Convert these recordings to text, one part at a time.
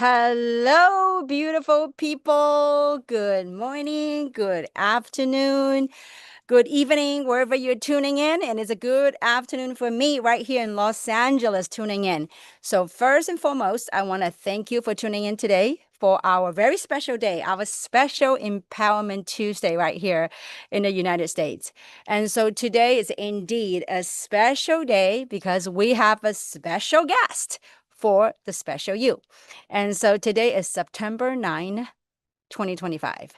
Hello, beautiful people. Good morning, good afternoon, good evening, wherever you're tuning in. And it's a good afternoon for me right here in Los Angeles tuning in. So, first and foremost, I want to thank you for tuning in today for our very special day, our special Empowerment Tuesday right here in the United States. And so, today is indeed a special day because we have a special guest for the special you. And so today is September 9, 2025.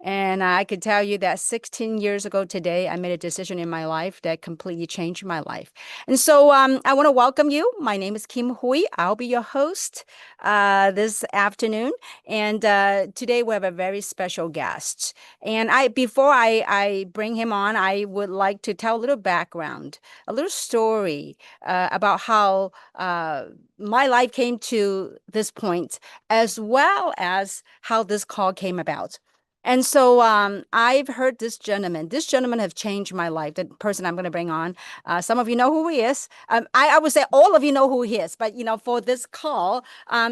And I could tell you that 16 years ago today, I made a decision in my life that completely changed my life. And so I want to welcome you. My name is Kim Hui. I'll be your host this afternoon. And today we have a very special guest. And before I bring him on, I would like to tell a little background, a little story about how my life came to this point, as well as how this call came about. And so I've heard this gentleman. This gentleman have changed my life. The person I'm going to bring on. Some of you know who he is. I would say all of you know who he is. But for this call,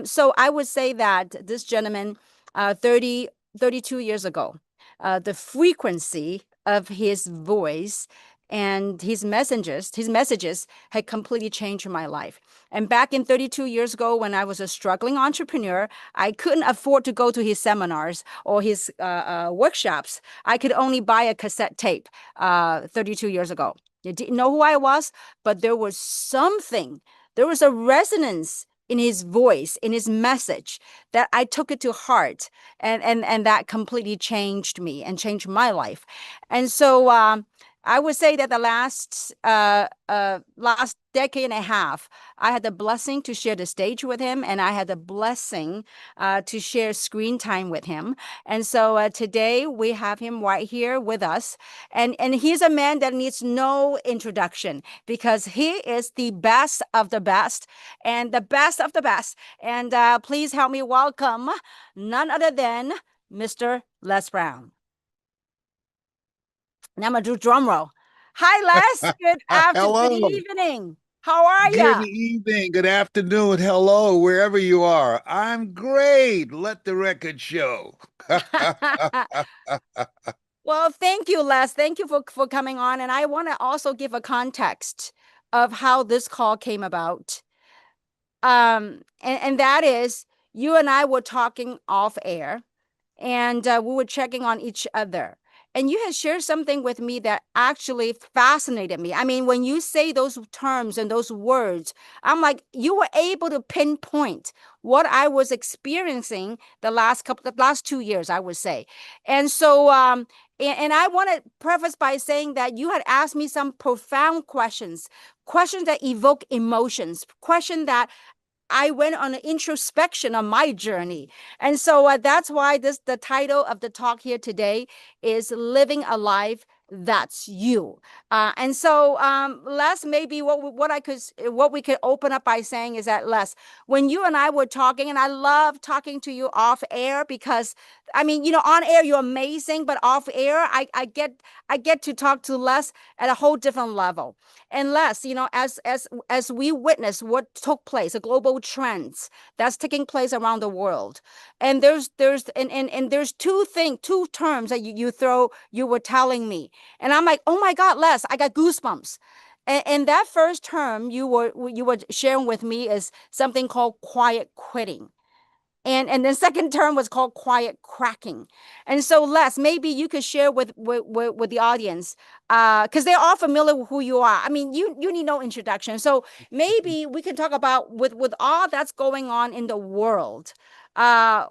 so I would say that this gentleman, 32 years ago, the frequency of his voice and his messages had completely changed my life. And back in 32 years ago, when I was a struggling entrepreneur, I couldn't afford to go to his seminars or his workshops. I could only buy a cassette tape 32 years ago. You didn't know who I was, but there was something, there was a resonance in his voice, in his message, that I took it to heart, and that completely changed me and changed my life. And so I would say that the last decade and a half, I had the blessing to share the stage with him, and I had the blessing to share screen time with him. And so today we have him right here with us, and he's a man that needs no introduction because he is the best of the best and the best of the best. And please help me welcome none other than Mr. Les Brown. Now I'm gonna do drum roll. Hi, Les. Good Hello. evening. How are Good ya? evening. Good afternoon. Hello, wherever you are. I'm great. Let the record show. Well, thank you, Les. Thank you for coming on. And I want to also give a context of how this call came about. And that is you and I were talking off air, and we were checking on each other. And you had shared something with me that actually fascinated me. I mean, when you say those terms and those words, I'm like, you were able to pinpoint what I was experiencing the last 2 years, I would say. And so, and I want to preface by saying that you had asked me some profound questions, questions that evoke emotions, questions that I went on an introspection on my journey. And so that's why the title of the talk here today is Living a Life That's You. And so Les, maybe what we could open up by saying is that, Les, when you and I were talking, and I love talking to you off air because I mean, on air you're amazing, but off air I get to talk to Les at a whole different level. And Les, as we witness what took place, the global trends that's taking place around the world, and there's two terms that you were telling me, and I'm like, oh my God, Les, I got goosebumps. And that first term you were sharing with me is something called quiet quitting. And the second term was called quiet cracking. And so, Les, maybe you could share with the audience, because they're all familiar with who you are. I mean, you need no introduction. So maybe we can talk about with all that's going on in the world, uh,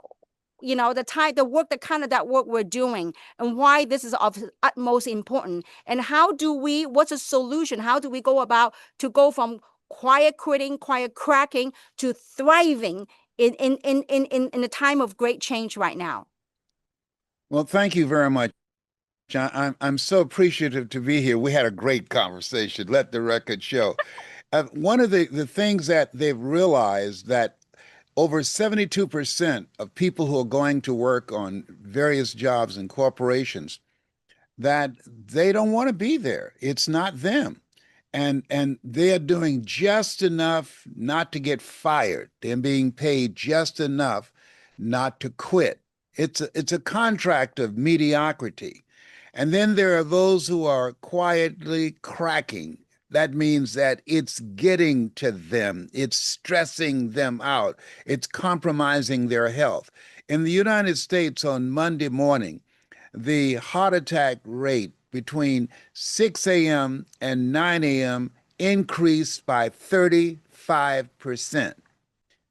the work we're doing, and why this is of utmost important, and what's a solution? How do we go about to go from quiet quitting, quiet cracking to thriving in a time of great change right now? Well, thank you very much. I'm so appreciative to be here. We had a great conversation. Let the record show. One of the things that they've realized that over 72% of people who are going to work on various jobs in corporations that they don't want to be there. It's not them. and they're doing just enough not to get fired. They're being paid just enough not to quit. It's a contract of mediocrity. And then there are those who are quietly cracking. That means that it's getting to them, it's stressing them out, it's compromising their health. In the United States on Monday morning, the heart attack rate between 6 a.m. and 9 a.m. increased by 35%.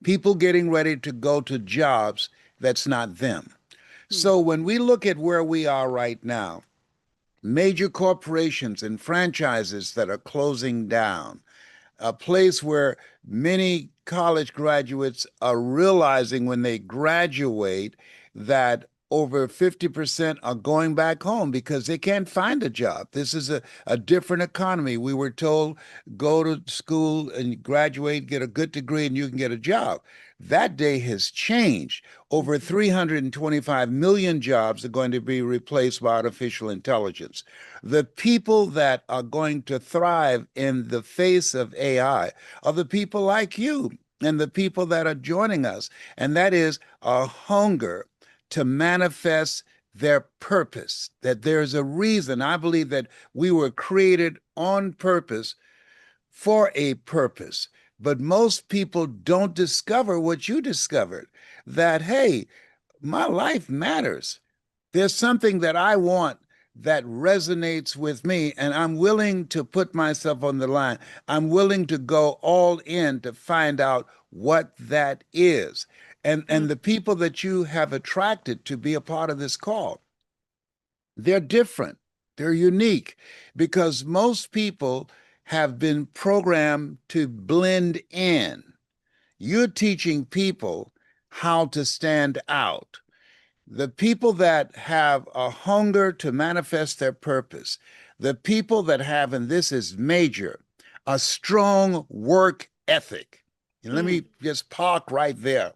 People getting ready to go to jobs that's not them. Mm. So when we look at where we are right now, major corporations and franchises that are closing down, a place where many college graduates are realizing when they graduate that over 50% are going back home because they can't find a job. This is a different economy. We were told go to school and graduate, get a good degree, and you can get a job. That day has changed. Over 325 million jobs are going to be replaced by artificial intelligence. The people that are going to thrive in the face of AI are the people like you and the people that are joining us. And that is a hunger to manifest their purpose, that there's a reason. I believe that we were created on purpose for a purpose. But most people don't discover what you discovered, that, hey, my life matters. There's something that I want that resonates with me, and I'm willing to put myself on the line. I'm willing to go all in to find out what that is. And the people that you have attracted to be a part of this call, they're different. They're unique because most people have been programmed to blend in. You're teaching people how to stand out. The people that have a hunger to manifest their purpose, the people that have, and this is major, a strong work ethic. And let me just park right there.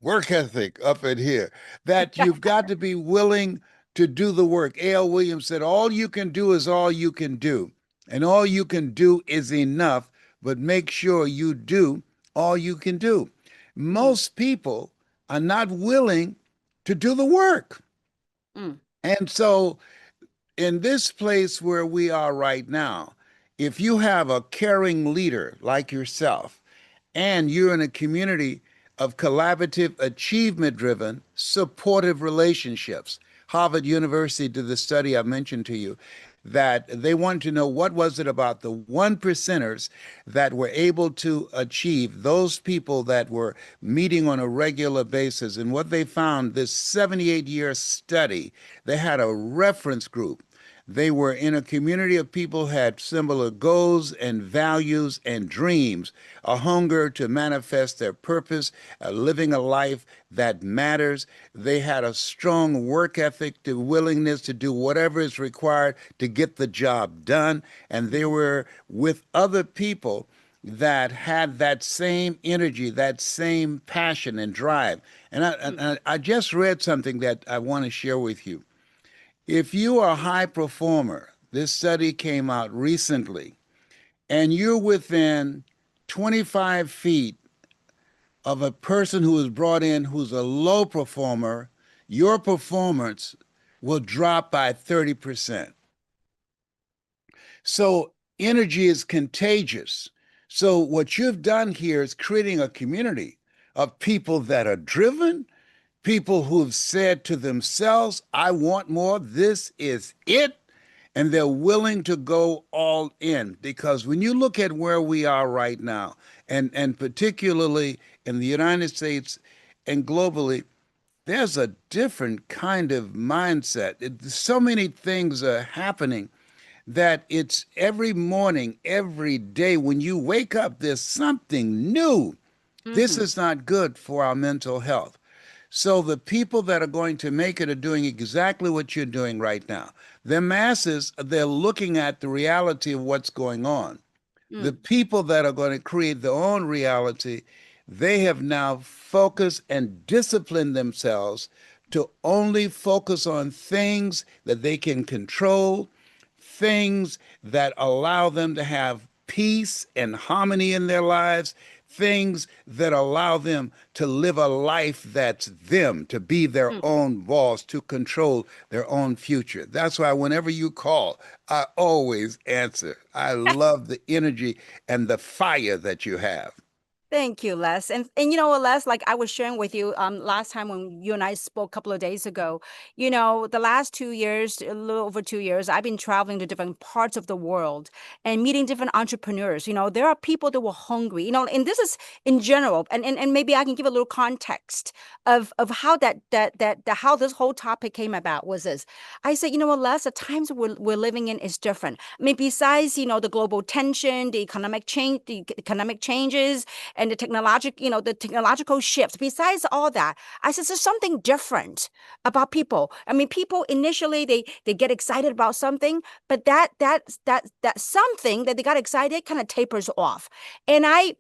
Work ethic up in here, that you've got to be willing to do the work. A.L. Williams said, all you can do is all you can do. And all you can do is enough, but make sure you do all you can do. Most people are not willing to do the work. Mm. And so, in this place where we are right now, if you have a caring leader like yourself, and you're in a community of collaborative, achievement driven, supportive relationships, Harvard University did the study I mentioned to you, that they wanted to know what was it about the one percenters that were able to achieve, those people that were meeting on a regular basis. And what they found, this 78-year study, they had a reference group. They were in a community of people who had similar goals and values and dreams, a hunger to manifest their purpose, living a life that matters. They had a strong work ethic, the willingness to do whatever is required to get the job done. And they were with other people that had that same energy, that same passion and drive. And I just read something that I want to share with you. If you are a high performer, this study came out recently, and you're within 25 feet of a person who is brought in who's a low performer, your performance will drop by 30%. So energy is contagious. So what you've done here is creating a community of people that are driven, people who've said to themselves, I want more, this is it. And they're willing to go all in. Because when you look at where we are right now, and particularly in the United States and globally, there's a different kind of mindset. So many things are happening that it's every morning, every day, when you wake up, there's something new. This is not good for our mental health. So the people that are going to make it are doing exactly what you're doing right now. The masses, they're looking at the reality of what's going on. The people that are going to create their own reality, they have now focused and disciplined themselves to only focus on things that they can control, things that allow them to have peace and harmony in their lives, things that allow them to live a life that's them, to be their Mm. own boss, to control their own future. That's why whenever you call, I always answer. I love the energy and the fire that you have. Thank you, Les. And you know what, Les, like I was sharing with you last time when you and I spoke a couple of days ago, the last 2 years, a little over 2 years, I've been traveling to different parts of the world and meeting different entrepreneurs. There are people that were hungry, and this is in general, and maybe I can give a little context of how how this whole topic came about was this. I said, you know what, Les, the times we're living in is different. I mean, besides, the global tension, the economic changes and the technological shifts. Besides all that, I said there's something different about people. I mean, people initially they get excited about something, but that something that they got excited kind of tapers off. And I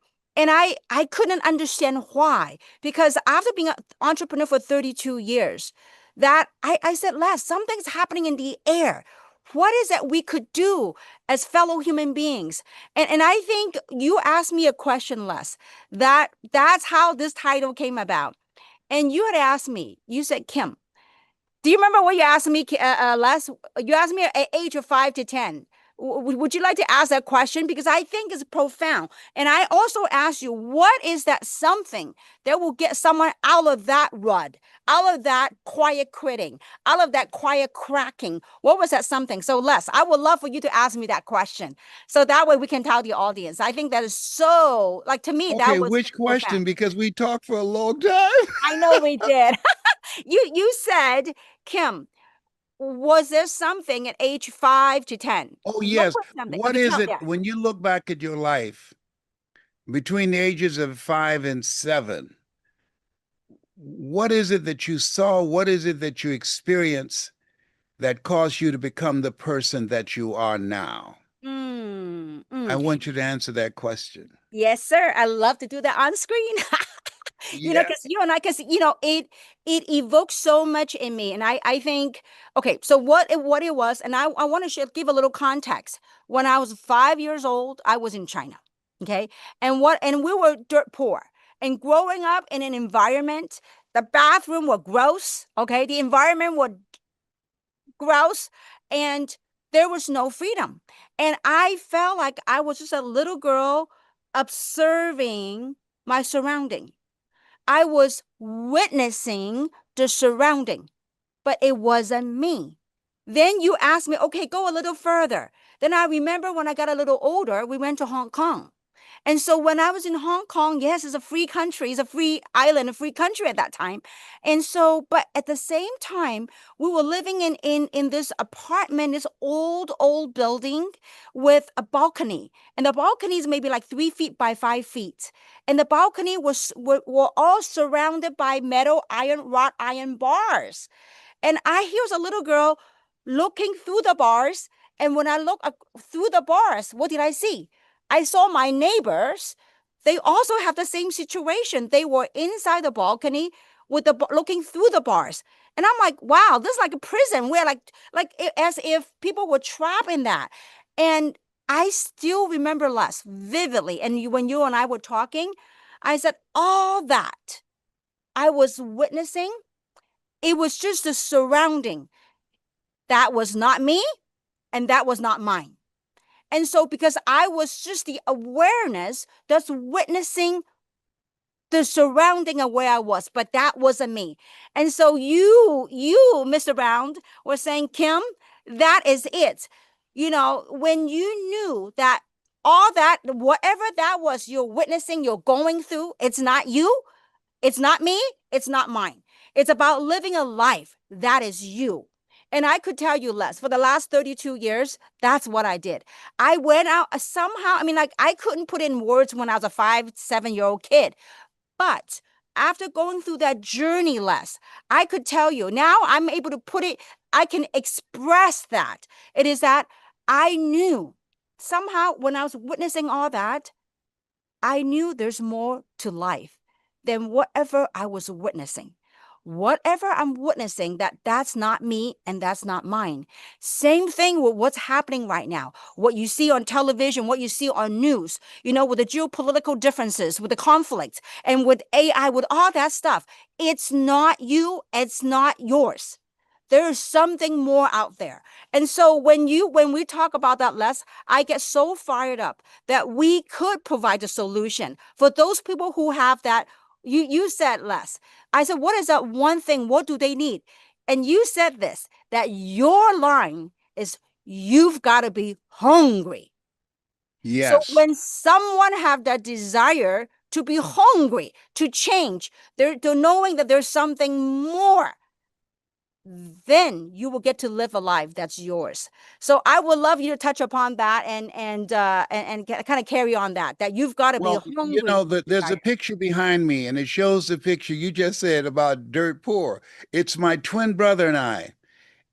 couldn't understand why, because after being an entrepreneur for 32 years, that I said, Les, something's happening in the air. What is that we could do as fellow human beings? And I think you asked me a question, Les. That's how this title came about. And you had asked me, you said, Kim, do you remember what you asked me, Les? You asked me at age of 5 to 10. Would you like to ask that question? Because I think it's profound. And I also asked you, what is that something that will get someone out of that rut, out of that quiet quitting, out of that quiet cracking? What was that something? So, Les, I would love for you to ask me that question. So that way we can tell the audience. I think that is so, like, to me, that Okay, was which profound. question? Because we talked for a long time. I know we did. You said, Kim, was there something at age 5 to 10? Oh, What yes. was something? What Okay, is tell, it yeah. when you look back at your life between the ages of 5 and 7? What is it that you saw? What is it that you experienced that caused you to become the person that you are now? Mm, I mm. want you to answer that question. Yes, sir. I love to do that on screen. Yeah. Because you and I, because it evokes so much in me, and I think, okay, so what it was, and I want to give a little context. When I was 5 years old, I was in China, okay, and we were dirt poor, and growing up in an environment, the bathroom were gross, okay, the environment was gross, and there was no freedom, and I felt like I was just a little girl observing my surrounding. I was witnessing the surrounding, but it wasn't me. Then you asked me, okay, go a little further. Then I remember when I got a little older, we went to Hong Kong. And so when I was in Hong Kong, yes, it's a free country, it's a free island, a free country at that time. And so, but at the same time, we were living in this apartment, this old building with a balcony. And the balcony is maybe like 3 feet by 5 feet. And the balcony were all surrounded by wrought iron bars. And here was a little girl looking through the bars. And when I look through the bars, what did I see? I saw my neighbors. They also have the same situation. They were inside the balcony with looking through the bars. And I'm like, wow, this is like a prison where as if people were trapped in that. And I still remember Les vividly. And when you and I were talking, I said, all that I was witnessing, it was just the surrounding. That was not me, and that was not mine. And so, because I was just the awareness that's witnessing the surrounding of where I was, but that wasn't me. And so, Mr. Brown, were saying, Kim, that is it. When you knew that all that, whatever that was, you're witnessing, you're going through, it's not you, it's not me, it's not mine. It's about living a life that is you. And I could tell you, Les, for the last 32 years, that's what I did. I went out somehow. I mean, like, I couldn't put in words when I was a 5, 7-year-old kid. But after going through that journey, Les, I could tell you now I'm able to put it, I can express that. It is that I knew somehow when I was witnessing all that, I knew there's more to life than whatever I was witnessing. whatever I'm witnessing, that's not me and that's not mine. Same thing with what's happening right now. What you see on television, what you see on news, with the geopolitical differences, with the conflicts, and with AI, with all that stuff. It's not you, it's not yours. There's something more out there. And so when we talk about that, Les, I get so fired up that we could provide a solution for those people who have that. You said, Les, I said, what is that one thing? What do they need? And you said this, that your line is, you've got to be hungry. So Yes. when someone have that desire to be hungry, to change, they're knowing that there's something more, then you will get to live a life that's yours. So I would love you to touch upon that and kind of carry on that you've got to be Well, hungry. there's a picture behind me, and it shows the picture you just said about dirt poor. It's my twin brother and I.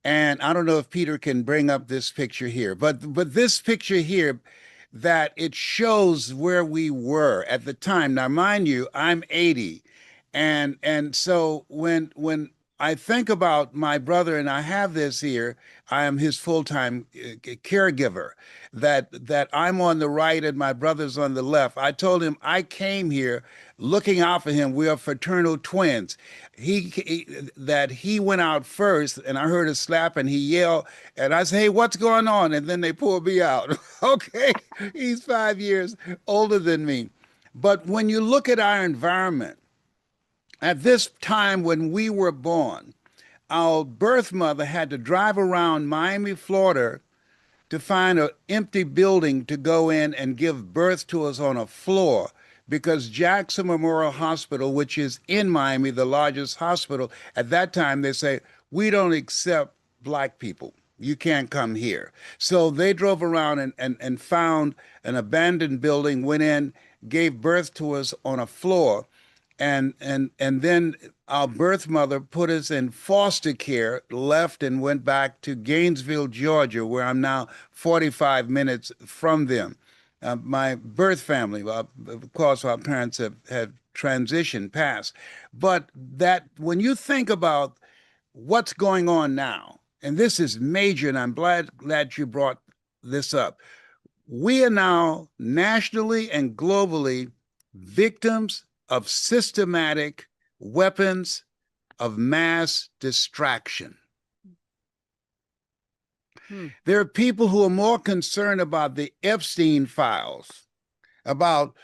And I don't know if Peter can bring up this picture here, but this picture here, that it shows where we were at the time. Now, mind you, I'm 80. And so when I think about my brother, and I have this here, I am his full-time caregiver, that I'm on the right and my brother's on the left. I told him I came here looking out for him. We are fraternal twins. That he went out first, and I heard a slap, and he yelled, and I said, "Hey, what's going on?" And then they pulled me out. Okay, he's 5 years older than me. But when you look at our environment, at this time when we were born, our birth mother had to drive around Miami, Florida to find an empty building to go in and give birth to us on a floor, because Jackson Memorial Hospital, which is in Miami, the largest hospital, at that time, they say, we don't accept Black people. You can't come here. So they drove around and found an abandoned building, went in, gave birth to us on a floor. And then our birth mother put us in foster care, left and went back to Gainesville, Georgia, where I'm now 45 minutes from them. My birth family, of course, our parents have transitioned past. But that when you think about what's going on now, and this is major, and I'm glad you brought this up. We are now nationally and globally victims of systematic weapons of mass distraction. There are people who are more concerned about the Epstein files, about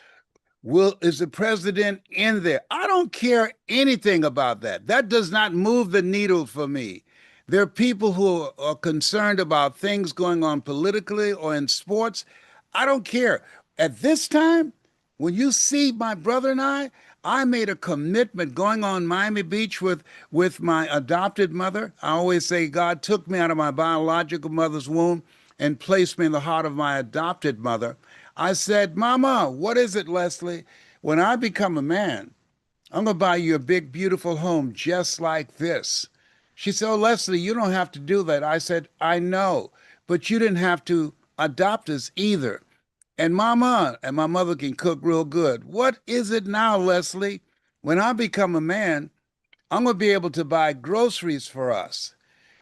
is the president in there? I don't care anything about that. That does not move the needle for me. There are people who are concerned about things going on politically or in sports. I don't care. At this time, when you see my brother and I made a commitment going on Miami Beach with my adopted mother. I always say God took me out of my biological mother's womb and placed me in the heart of my adopted mother. I said, Mama, what is it, Leslie? When I become a man, I'm going to buy you a big, beautiful home just like this. She said, Oh, Leslie, you don't have to do that. I said, I know, but you didn't have to adopt us either. And Mama and my mother can cook real good. What is it now, Leslie? When I become a man, I'm going to be able to buy groceries for us.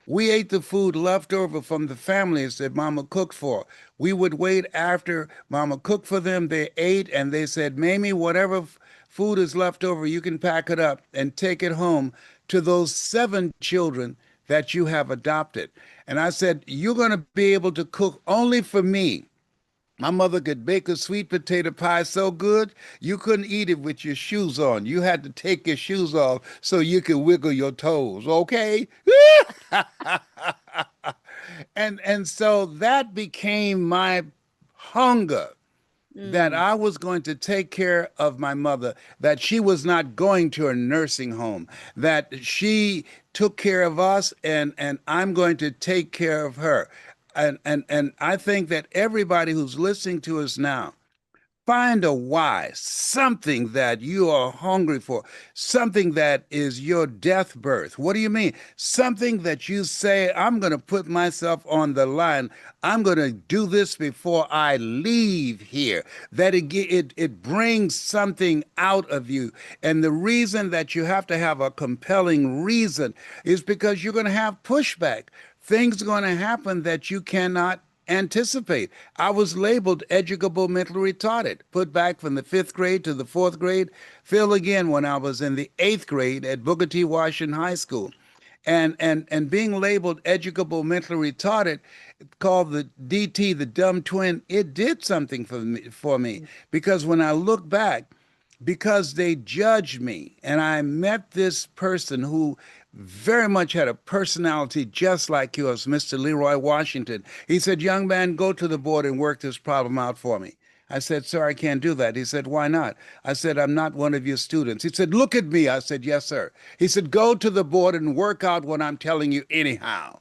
We ate the food left over from the families that Mama cooked for. We would wait after Mama cooked for them. They ate and they said, Mamie, whatever food is left over, you can pack it up and take it home to those 7 children that you have adopted. And I said, you're going to be able to cook only for me. My mother could bake a sweet potato pie so good you couldn't eat it with your shoes on. You had to take your shoes off so you could wiggle your toes, okay? And so that became my hunger, that I was going to take care of my mother, that she was not going to a nursing home, that she took care of us, and I'm going to take care of her. And I think that everybody who's listening to us now, Find a why, something that you are hungry for, something that is your death birth. What do you mean? Something that you say, I'm going to put myself on the line. I'm going to do this before I leave here. That it brings something out of you. And the reason that you have to have a compelling reason is because you're going to have pushback. Things are going to happen that you cannot anticipate. I was labeled educable mentally retarded, put back from the fifth grade to the fourth grade, fill again when I was in the eighth grade at Booker T. Washington High School. And being labeled educable mentally retarded, called the DT, the dumb twin, it did something for me because when I look back, because they judged me. And I met this person who very much had a personality just like yours, Mr. Leroy Washington. He said, young man, go to the board and work this problem out for me. I said, sir, I can't do that. He said, why not? I said, I'm not one of your students. He said, look at me. I said, yes, sir. He said, go to the board and work out what I'm telling you anyhow.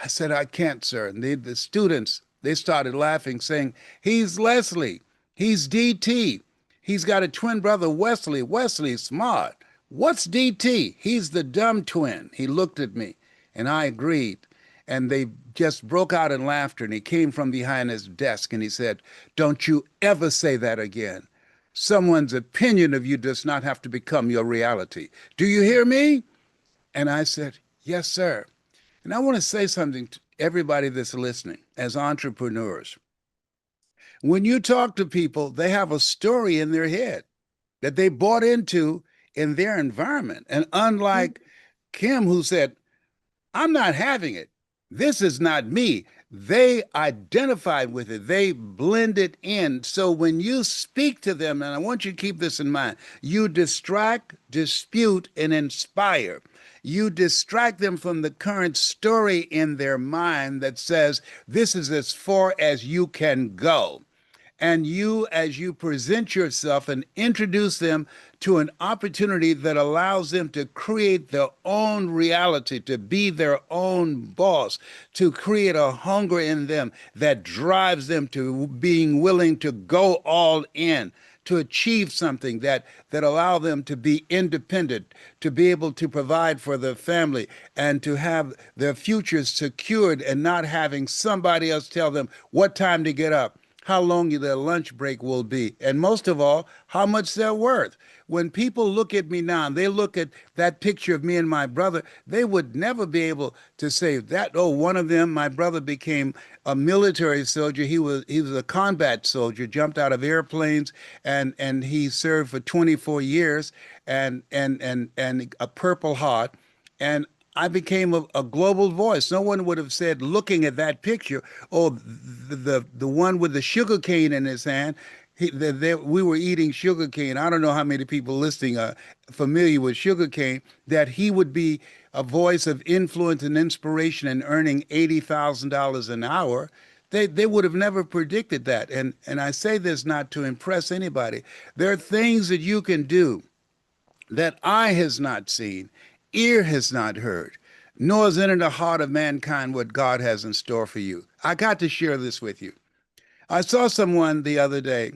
I said, I can't, sir. And the students, they started laughing, saying, he's Leslie. He's DT. He's got a twin brother, Wesley. Wesley's smart. What's DT? He's the dumb twin. He looked at me, and I agreed. And they just broke out in laughter, and he came from behind his desk, and he said, don't you ever say that again. Someone's opinion of you does not have to become your reality. Do you hear me? And I said, yes, sir. And I want to say something to everybody that's listening as entrepreneurs. When you talk to people, they have a story in their head that they bought into in their environment. And unlike Kim, who said, I'm not having it, this is not me, they identified with it, they blended in. So when you speak to them, and I want you to keep this in mind, you distract, dispute, and inspire. You distract them from the current story in their mind that says, this is as far as you can go. And you, as you present yourself and introduce them to an opportunity that allows them to create their own reality, to be their own boss, to create a hunger in them that drives them to being willing to go all in, to achieve something that allow them to be independent, to be able to provide for their family, and to have their futures secured and not having somebody else tell them what time to get up, how long their lunch break will be, and most of all, how much they're worth. When people look at me now and they look at that picture of me and my brother, they would never be able to say that, oh, one of them, my brother became a military soldier. He was a combat soldier, jumped out of airplanes, and he served for 24 years and a Purple Heart. And I became a global voice. No one would have said, looking at that picture, oh, the one with the sugar cane in his hand, we were eating sugar cane. I don't know how many people listening are familiar with sugar cane, that he would be a voice of influence and inspiration and earning $80,000 an hour. They would have never predicted that. And I say this not to impress anybody. There are things that you can do that eye has not seen, ear has not heard, nor has entered the heart of mankind what God has in store for you. I got to share this with you. I saw someone the other day,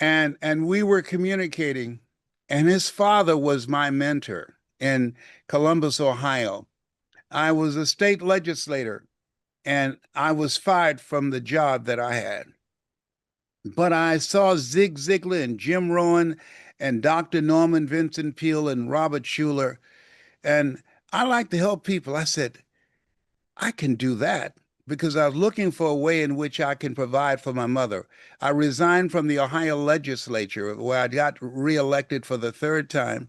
and we were communicating, and his father was my mentor in Columbus, Ohio. I was a state legislator, and I was fired from the job that I had. But I saw Zig Ziglar and Jim Rohn and Dr. Norman Vincent Peale and Robert Schuller, and I like to help people. I said, I can do that because I was looking for a way in which I can provide for my mother. I resigned from the Ohio legislature where I got reelected for the third time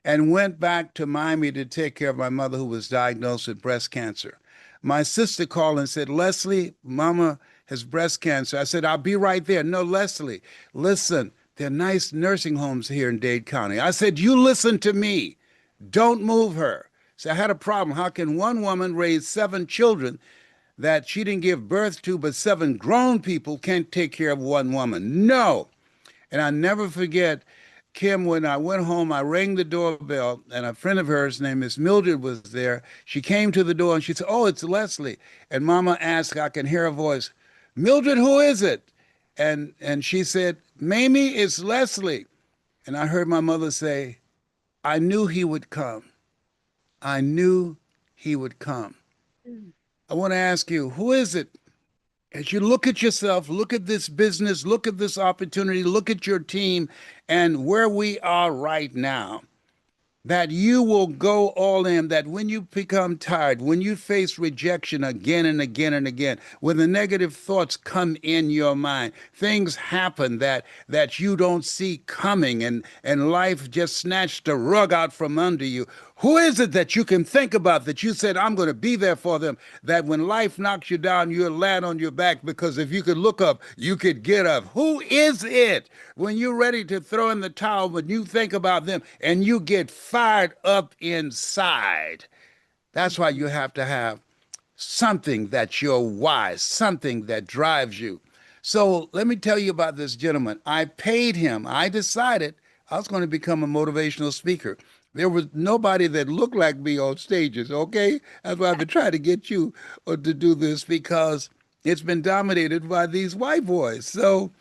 and went back to Miami to take care of my mother who was diagnosed with breast cancer. My sister called and said, Leslie, Mama has breast cancer. I said, I'll be right there. No, Leslie, listen, there are nice nursing homes here in Dade County. I said, you listen to me. Don't move her. So I had a problem. How can one woman raise 7 children that she didn't give birth to, but 7 grown people can't take care of one woman? No. And I never forget, Kim, when I went home, I rang the doorbell, and a friend of hers named Miss Mildred was there. She came to the door, and she said, oh, it's Leslie. And Mama asked, I can hear her voice, Mildred, who is it? And she said, Mamie, it's Leslie. And I heard my mother say, I knew he would come. I knew he would come. Mm. I want to ask you, who is it? As you look at yourself, look at this business, look at this opportunity, look at your team and where we are right now, that you will go all in, that when you become tired, when you face rejection again and again and again, when the negative thoughts come in your mind, things happen that you don't see coming, and life just snatched the rug out from under you. Who is it that you can think about that you said, I'm going to be there for them, that when life knocks you down, you'll land on your back because if you could look up, you could get up? Who is it when you're ready to throw in the towel, when you think about them and you get fired up inside? That's why you have to have something that's your why, something that drives you. So let me tell you about this gentleman. I paid him. I decided I was going to become a motivational speaker. There was nobody that looked like me on stages, okay? That's why I've been trying to get you to do this because it's been dominated by these white boys. So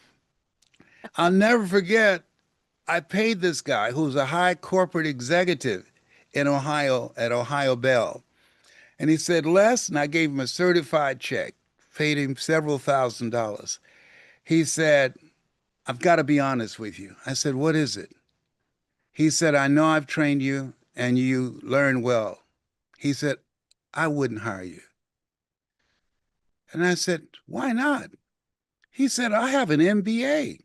I'll never forget, I paid this guy who's a high corporate executive in Ohio at Ohio Bell. And he said, Les, and I gave him a certified check, paid him several $1,000s. He said, I've got to be honest with you. I said, what is it? He said, I know I've trained you and you learn well. He said, I wouldn't hire you. And I said, why not? He said, I have an MBA.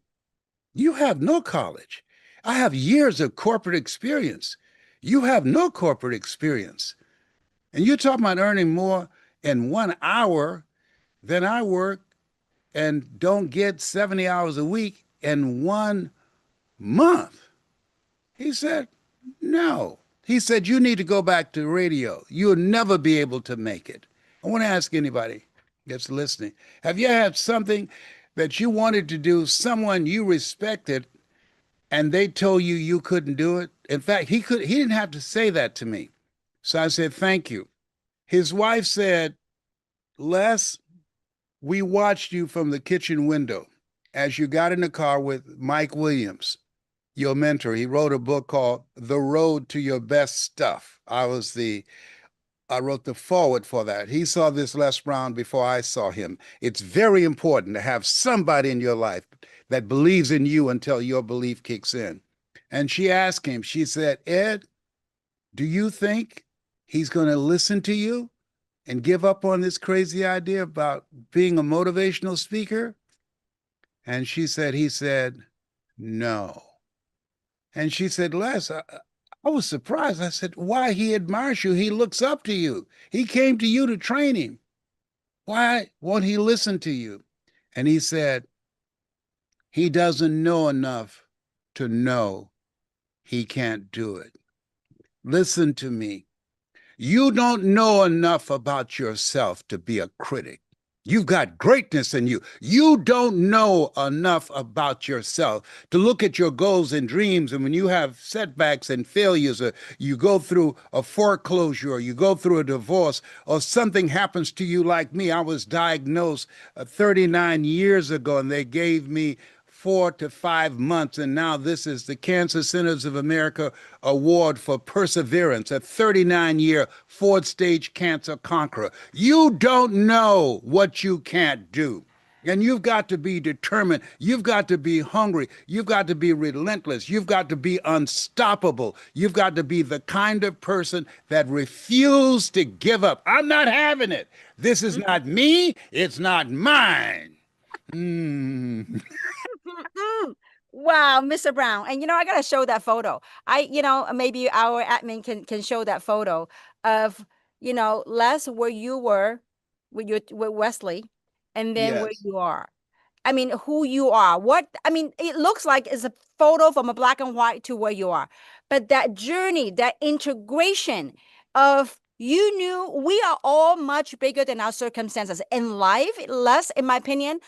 You have no college. I have years of corporate experience. You have no corporate experience. And you're talking about earning more in 1 hour than I work and don't get 70 hours a week in 1 month. He said, no. He said, you need to go back to radio. You'll never be able to make it. I want to ask anybody that's listening, have you had something that you wanted to do, someone you respected, and they told you you couldn't do it? In fact, he didn't have to say that to me. So I said, thank you. His wife said, Les, we watched you from the kitchen window as you got in the car with Mike Williams, your mentor. He wrote a book called The Road to Your Best Stuff. I wrote the forward for that. He saw this Les Brown before I saw him. It's very important to have somebody in your life that believes in you until your belief kicks in. And she asked him, she said, Ed, do you think he's going to listen to you and give up on this crazy idea about being a motivational speaker? And he said, no. And she said, Les, I was surprised. I said, why? He admires you. He looks up to you. He came to you to train him. Why won't he listen to you? And he said, he doesn't know enough to know he can't do it. Listen to me. You don't know enough about yourself to be a critic. You've got greatness in you. You don't know enough about yourself to look at your goals and dreams. And when you have setbacks and failures, or you go through a foreclosure, or you go through a divorce, or something happens to you like me. I was diagnosed 39 years ago, and they gave me 4 to 5 months. And now this is the Cancer Centers of America Award for Perseverance, a 39-year fourth-stage cancer conqueror. You don't know what you can't do. And you've got to be determined. You've got to be hungry. You've got to be relentless. You've got to be unstoppable. You've got to be the kind of person that refuses to give up. I'm not having it. This is not me. It's not mine. Wow, Mr. Brown. And I gotta show that photo. Maybe our admin can show that photo of, Les, where you were with Wesley, and then where Yes. you are. I mean, who you are. It looks like it's a photo from a black and white to where you are. But that journey, that integration of you knew we are all much bigger than our circumstances in life. Les, in my opinion,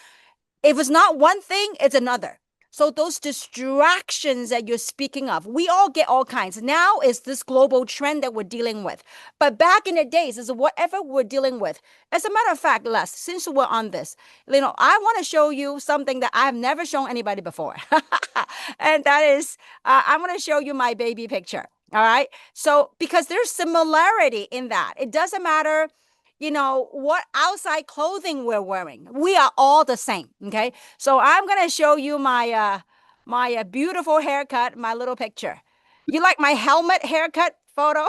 if it's not one thing, it's another. So those distractions that you're speaking of, we all get all kinds. Now is this global trend that we're dealing with. But back in the days, is whatever we're dealing with. As a matter of fact, Les, since we're on this, I want to show you something that I have never shown anybody before. And that is, I'm going to show you my baby picture. All right. So, because there's similarity in that, it doesn't matter what outside clothing we're wearing. We are all the same. Okay. So I'm going to show you my beautiful haircut, my little picture. You like my helmet haircut photo?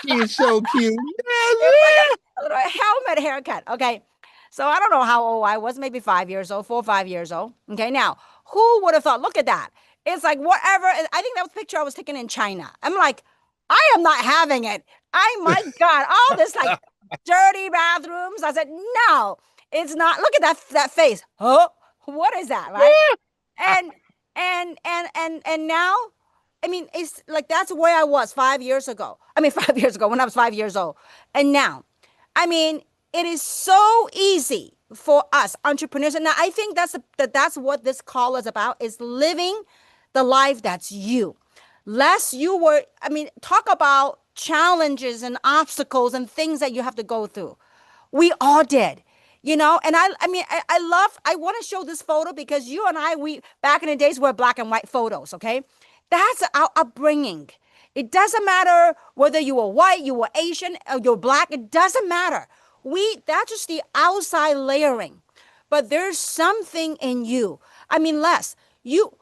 He's so cute. It's like a little helmet haircut. Okay. So I don't know how old I was, maybe 5 years old, 4 or 5 years old. Okay. Now, who would have thought? Look at that. It's like whatever. I think that was a picture I was taken in China. I'm like, I am not having it. My God, all this like dirty bathrooms. I said, no, it's not. Look at that face. Oh, what is that? Right. And and now, I mean, it's like that's where I was 5 years ago. I mean, 5 years ago when I was 5 years old. And now, I mean, it is so easy for us entrepreneurs. And I think that's what this call is about, is living the life that's you. Less you were, I mean, talk about challenges and obstacles and things that you have to go through. We all did. And I mean, I want to show this photo because you and we back in the days were black and white photos. Okay. That's our upbringing. It doesn't matter whether you were white, you were Asian, or you're black. It doesn't matter. That's just the outside layering. But there's something in you. I mean, Les,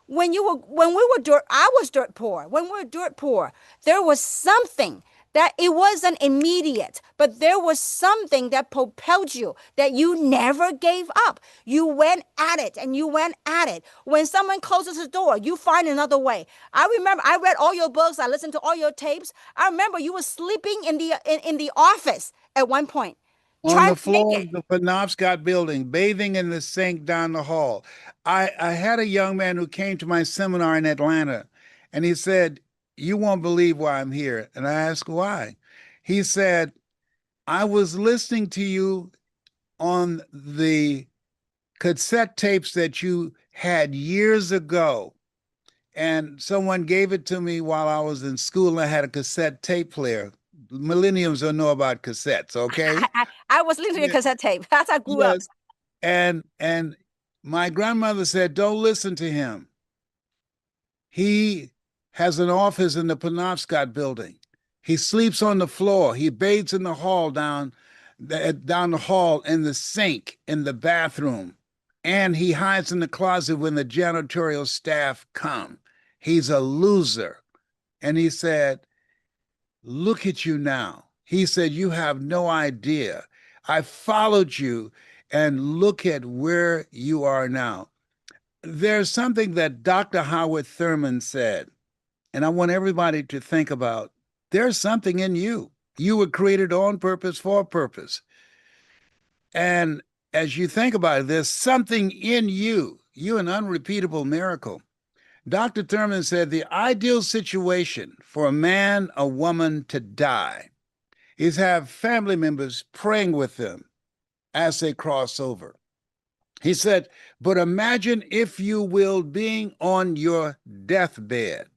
when we were dirt, I was dirt poor. When we were dirt poor, there was something that it wasn't immediate, but there was something that propelled you, that you never gave up. You went at it and you went at it. When someone closes the door, you find another way. I remember I read all your books. I listened to all your tapes. I remember you were sleeping in the office at one point. On the floor of the Penobscot building, bathing in the sink down the hall. I had a young man who came to my seminar in Atlanta, and he said, "You won't believe why I'm here." And I asked why. He said, "I was listening to you on the cassette tapes that you had years ago, and someone gave it to me while I was in school, and I had a cassette tape player. Millenniums don't know about cassettes, okay?" I was listening to cassette tape. That's how I grew up. And my grandmother said, "Don't listen to him. He has an office in the Penobscot building. He sleeps on the floor. He bathes in the hall down the hall in the sink in the bathroom. And he hides in the closet when the janitorial staff come. He's a loser." And he said, "Look at you now." He said, "You have no idea. I followed you, and look at where you are now." There's something that Dr. Howard Thurman said, and I want everybody to think about. There's something in you. You were created on purpose for a purpose. And as you think about it, there's something in you. You're an unrepeatable miracle. Dr. Thurman said the ideal situation for a man or woman to die is have family members praying with them as they cross over. He said, but imagine, if you will, being on your deathbed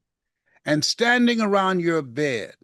and standing around your bed,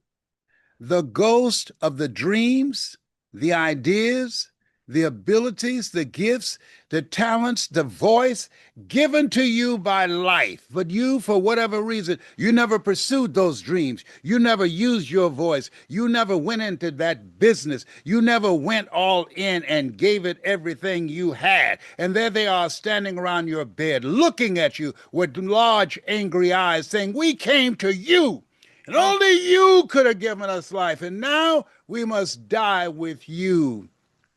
the ghost of the dreams, the ideas, the abilities, the gifts, the talents, the voice given to you by life. But you, for whatever reason, you never pursued those dreams. You never used your voice. You never went into that business. You never went all in and gave it everything you had. And there they are standing around your bed, looking at you with large, angry eyes, saying, "We came to you. And only you could have given us life. And now we must die with you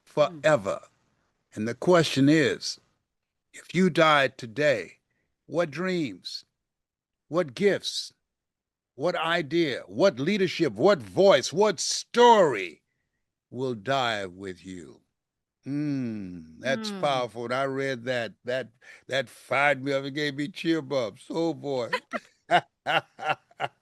forever." And the question is, if you died today, what dreams, what gifts, what idea, what leadership, what voice, what story will die with you? That's powerful. And I read that fired me up and gave me cheer bumps. Oh boy.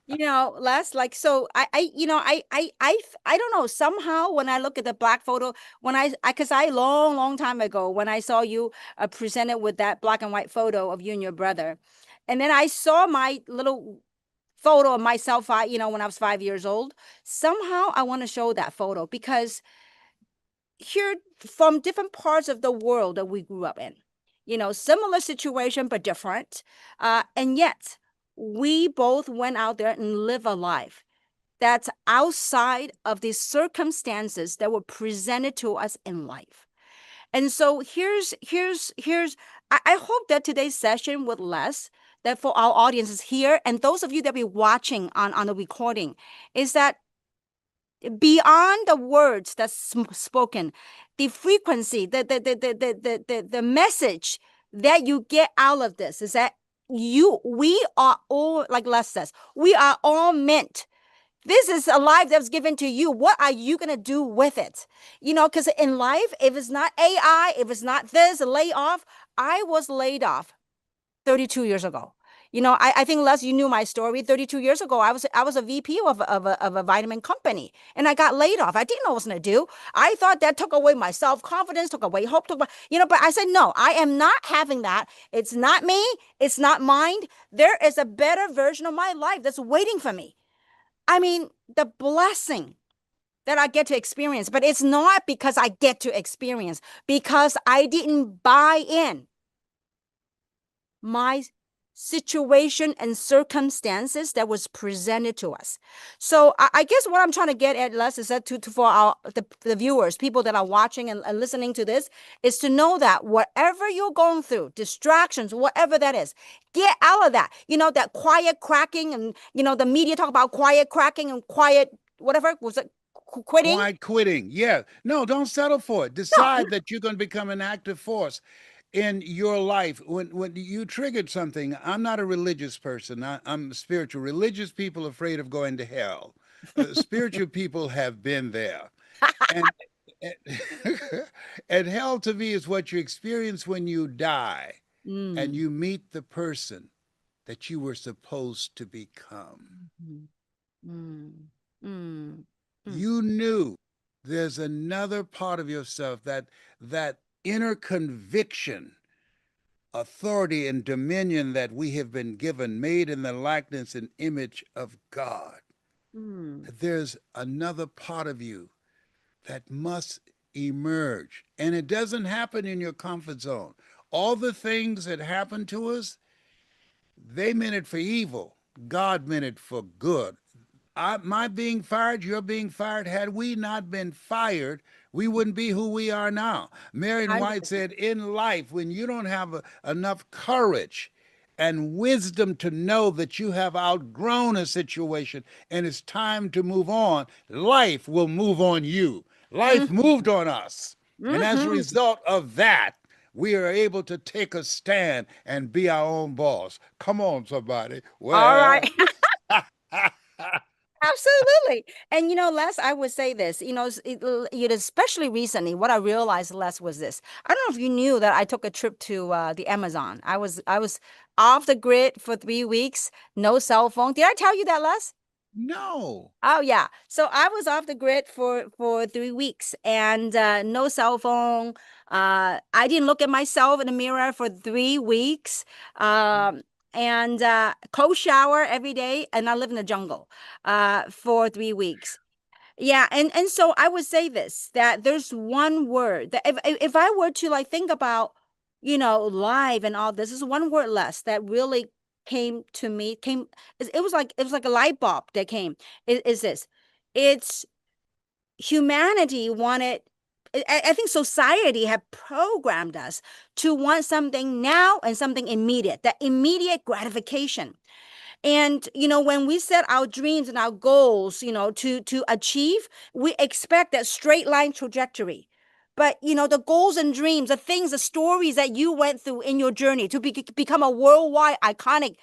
Les, like, so I don't know, somehow when I look at the black photo, because I long time ago, when I saw you presented with that black and white photo of you and your brother, and then I saw my little photo of myself, when I was 5 years old, somehow I want to show that photo because here from different parts of the world that we grew up in, similar situation but different, and yet we both went out there and live a life that's outside of the circumstances that were presented to us in life. And so here's I hope that today's session with Les, that for our audiences here and those of you that be watching on the recording, is that beyond the words that's spoken, the frequency, the message that you get out of this is that we are all, like Les says, we are all meant. This is a life that was given to you. What are you going to do with it? Because in life, if it's not AI, if it's not this, lay off. I was laid off 32 years ago. I think, Les, you knew my story. 32 years ago, I was a VP of a vitamin company, and I got laid off. I didn't know what I was going to do. I thought that took away my self-confidence, took away hope, but I said, no, I am not having that. It's not me. It's not mine. There is a better version of my life that's waiting for me. I mean, the blessing that I get to experience, but it's not because I get to experience, because I didn't buy in my situation and circumstances that was presented to us. So I guess what I'm trying to get at, Les, is that for the viewers, people that are watching and listening to this, is to know that whatever you're going through, distractions, whatever that is, get out of that. That quiet cracking, and the media talk about quiet cracking and quiet whatever was it, quitting. Quiet quitting. Yeah. No, don't settle for it. No. Decide that you're going to become an active force in your life. When you triggered something, I'm not a religious person. I'm spiritual. Religious people are afraid of going to hell. Spiritual people have been there. And, and hell to me is what you experience when you die and you meet the person that you were supposed to become. Mm. Mm. Mm. You knew there's another part of yourself, that inner conviction, authority, and dominion that we have been given, made in the likeness and image of God. There's another part of you that must emerge. And it doesn't happen in your comfort zone. All the things that happen to us, they meant it for evil. God meant it for good. My being fired, you're being fired. Had we not been fired, we wouldn't be who we are now. Marion White said, in life, when you don't have enough courage and wisdom to know that you have outgrown a situation and it's time to move on, life will move on you. Life moved on us. And as a result of that, we are able to take a stand and be our own boss. Come on, somebody. Well, all right. Absolutely. And Les, I would say this, especially recently, what I realized, Les, was this. I don't know if you knew that I took a trip to the Amazon. I was off the grid for 3 weeks, no cell phone. Did I tell you that, Les? no. Oh yeah. So I was off the grid for 3 weeks, and no cell phone. I didn't look at myself in the mirror for 3 weeks. And cold shower every day, and I live in the jungle for 3 weeks. Yeah, and so I would say this, that there's one word that if I were to like think about, live and all this, is one word less that really came to me, it was like a light bulb that came. Is this. It's humanity wanted. I think society had programmed us to want something now and something immediate, that immediate gratification. And when we set our dreams and our goals, to achieve, we expect that straight line trajectory. but the goals and dreams, the things, the stories that you went through in your journey to become a worldwide iconic,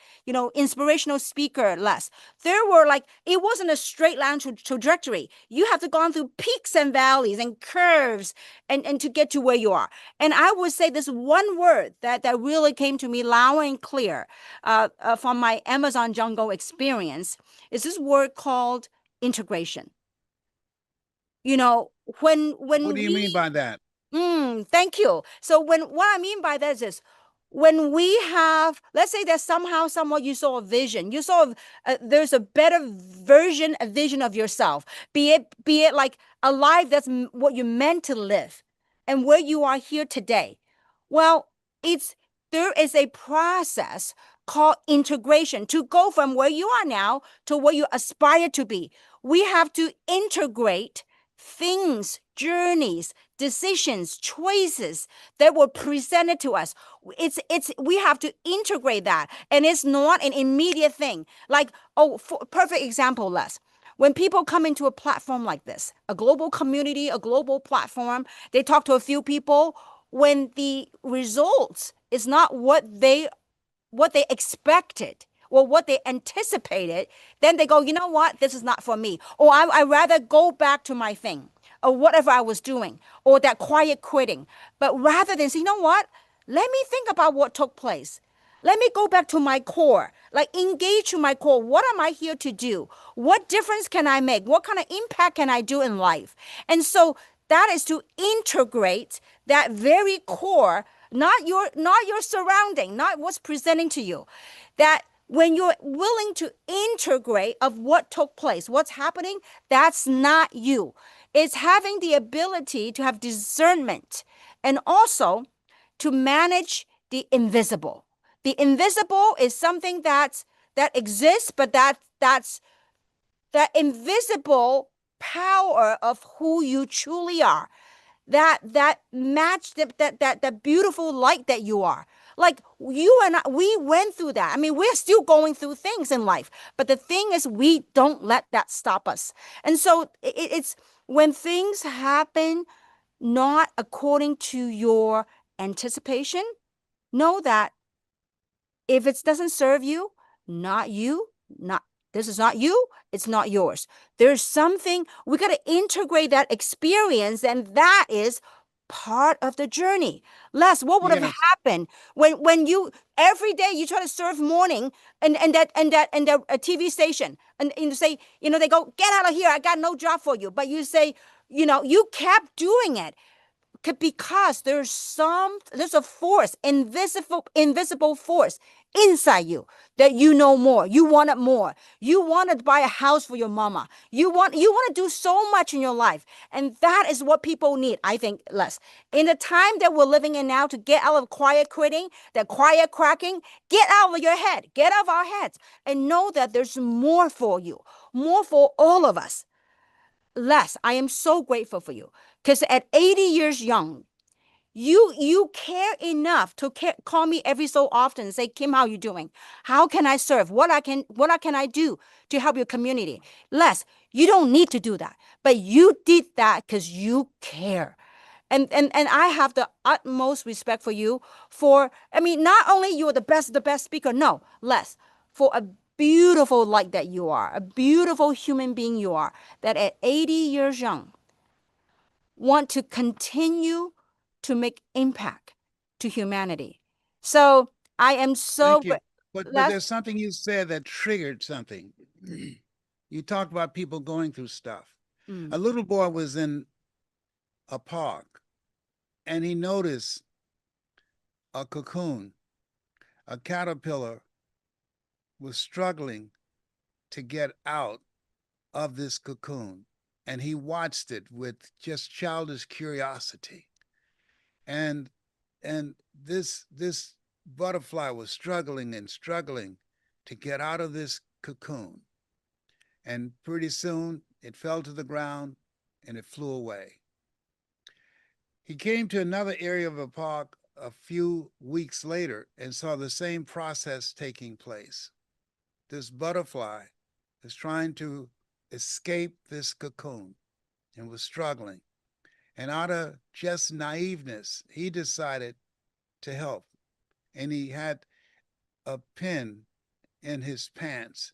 inspirational speaker, Les. There were like, it wasn't a straight line trajectory. You have to gone through peaks and valleys and curves and to get to where you are. And I would say this one word that really came to me loud and clear from my Amazon jungle experience is this word called integration. When What do you mean by that? thank you. So what I mean by that is when we have, let's say that somehow, somewhat you saw a vision, you saw there's a better version, a vision of yourself, be it like a life that's what you're meant to live and where you are here today. Well, there is a process called integration to go from where you are now to where you aspire to be. We have to integrate things, journeys, decisions, choices that were presented to us. We have to integrate that, and it's not an immediate thing. Like, for perfect example, Les. When people come into a platform like this, a global community, a global platform, they talk to a few people. When the results is not what they expected or what they anticipated, then they go, you know what, this is not for me. Or I rather go back to my thing or whatever I was doing, or that quiet quitting. But rather than say, you know what, let me think about what took place. Let me go back to my core, like engage to my core. What am I here to do? What difference can I make? What kind of impact can I do in life? And so that is to integrate that very core, not your surrounding, not what's presenting to you. That when you're willing to integrate of what took place, what's happening, that's not you. It's having the ability to have discernment and also to manage the invisible. The invisible is something that exists, but that's that invisible power of who you truly are, that match that beautiful light that you are. Like you and I, we went through that. I mean, we're still going through things in life, but the thing is, we don't let that stop us. And so it's when things happen not according to your anticipation, know that if it doesn't serve you, not you, not this is not you, it's not yours. There's something we got to integrate that experience, and that is part of the journey. Les, what would have Yes. happened when you every day you try to serve morning and that a TV station and you say, they go, get out of here, I got no job for you. But you say, you kept doing it because there's a force, invisible force inside you that more. You want it more. You want to buy a house for your mama. You want to do so much in your life, and that is what people need. I think, Les, in the time that we're living in now, to get out of quiet quitting, that quiet cracking, get out of your head, get out of our heads, and know that there's more for you, more for all of us. Les, I am so grateful for you because at 80 years young, you care enough to call me every so often and say, Kim, how you doing? How can I serve? What can I do to help your community? Les, you don't need to do that, but you did that because you care. And I have the utmost respect for you I mean, not only you're the best speaker, no, Les, for a beautiful light that you are, a beautiful human being you are, that at 80 years young, want to continue to make impact to humanity. So I am so Thank you. But Les, there's something you said that triggered something. You talked about people going through stuff. A little boy was in a park and he noticed a cocoon, a caterpillar was struggling to get out of this cocoon. And he watched it with just childish curiosity. And this butterfly was struggling and struggling to get out of this cocoon. And pretty soon it fell to the ground and it flew away. He came to another area of the park a few weeks later and saw the same process taking place. This butterfly is trying to escape this cocoon and was struggling. And out of just naiveness, he decided to help. And he had a pen in his pants.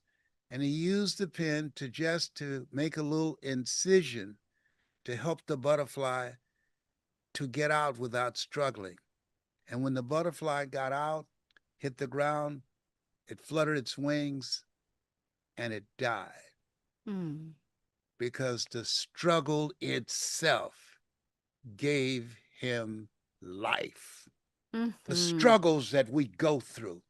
And he used the pen to make a little incision to help the butterfly to get out without struggling. And when the butterfly got out, hit the ground, it fluttered its wings and it died Mm. because the struggle itself gave him life. The Mhm. struggles that we go through,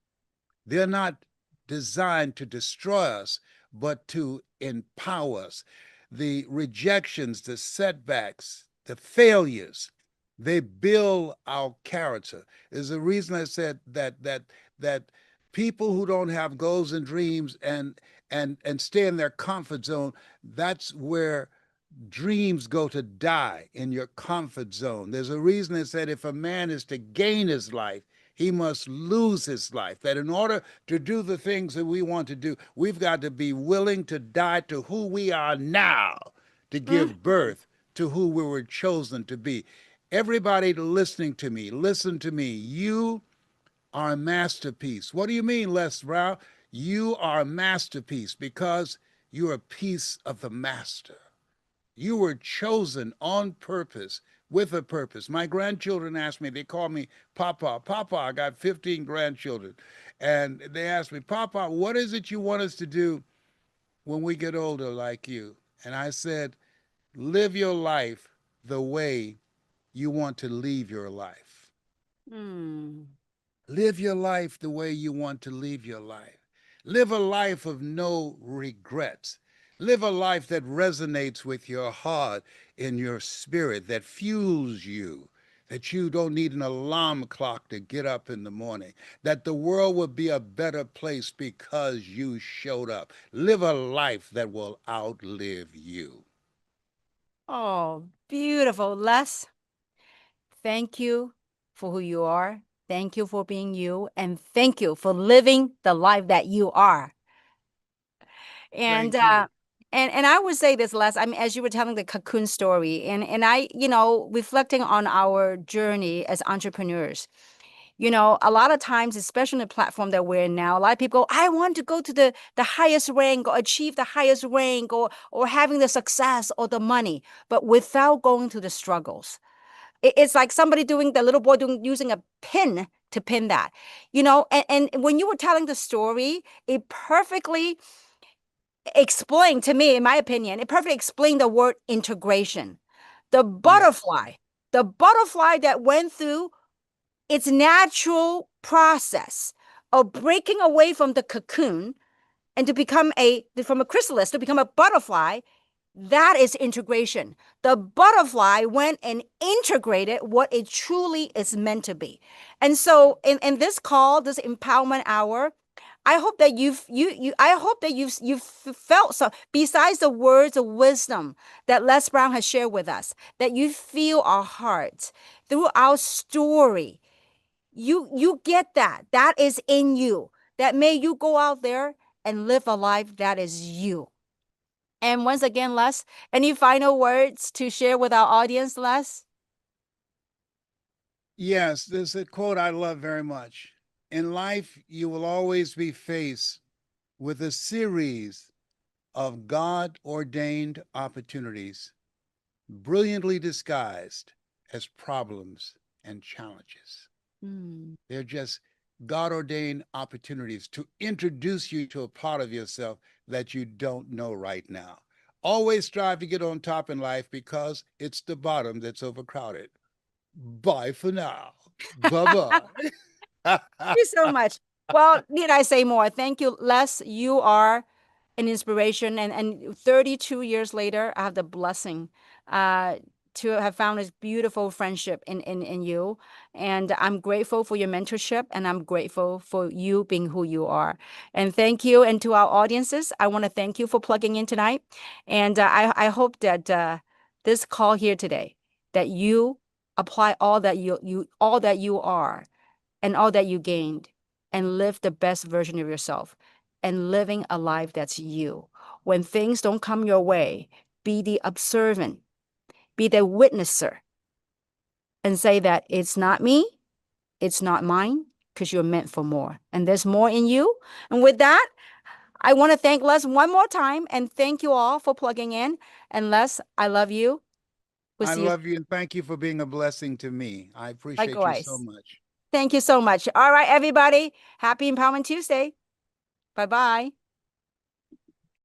they're not designed to destroy us, but to empower us. The rejections, the setbacks, the failures, they build our character. There's a reason I said that people who don't have goals and dreams and stay in their comfort zone, that's where dreams go to die, in your comfort zone. There's a reason that said if a man is to gain his life, he must lose his life. That in order to do the things that we want to do, we've got to be willing to die to who we are now to Mm. give birth to who we were chosen to be. Everybody listening to me, listen to me. You are a masterpiece. What do you mean, Les Brown? You are a masterpiece because you're a piece of the master. You were chosen on purpose, with a purpose. My grandchildren ask me, they call me Papa. Papa, I got 15 grandchildren. And they ask me, Papa, what is it you want us to do when we get older like you? And I said, live your life the way you want to leave your life. Mm. Live your life the way you want to live your life. Live a life of no regrets. Live a life that resonates with your heart and your spirit, that fuels you, that you don't need an alarm clock to get up in the morning, that the world will be a better place because you showed up. Live a life that will outlive you. Oh, beautiful. Les, thank you for who you are. Thank you for being you. And thank you for living the life that you are. And Thank you. and I would say this, Les. I mean, as you were telling the cocoon story, and I, reflecting on our journey as entrepreneurs. A lot of times, especially in the platform that we're in now, a lot of people go, I want to go to the highest rank or achieve the highest rank or having the success or the money, but without going through the struggles. It's like somebody doing the little boy doing using a pin to pin that. And when you were telling the story, it perfectly explained to me, in my opinion, it perfectly explained the word integration. The Yes. butterfly, the butterfly that went through its natural process of breaking away from the cocoon and to become from a chrysalis to become a butterfly. That is integration. The butterfly went and integrated what it truly is meant to be. And so in this call, this empowerment hour, I hope that I hope that you've felt, so besides the words of wisdom that Les Brown has shared with us, that you feel our hearts through our story. You get that is in you, that may you go out there and live a life that is you. And once again, Les, any final words to share with our audience, Les? Yes, there's a quote I love very much. In life, you will always be faced with a series of God ordained opportunities, brilliantly disguised as problems and challenges. Mm. They're just God ordained opportunities to introduce you to a part of yourself that you don't know right now. Always strive to get on top in life because it's the bottom that's overcrowded. Bye for now. Bye bye. Thank you so much. Well, need I say more? Thank you, Les. You are an inspiration. And 32 years later, I have the blessing uh, to have found this beautiful friendship in you. And I'm grateful for your mentorship, and I'm grateful for you being who you are. And thank you. And to our audiences, I want to thank you for plugging in tonight. And I hope that this call here today, that you apply all that you are and all that you gained, and live the best version of yourself, and living a life that's you. When things don't come your way, be the observant, be the witnesser and say that it's not me, it's not mine, because you're meant for more. And there's more in you. And with that, I want to thank Les one more time and thank you all for plugging in. And Les, I love you. We'll I see you love you and thank you for being a blessing to me. I appreciate you so likewise. much. Thank you so much. All right, everybody. Happy Empowerment Tuesday. Bye-bye.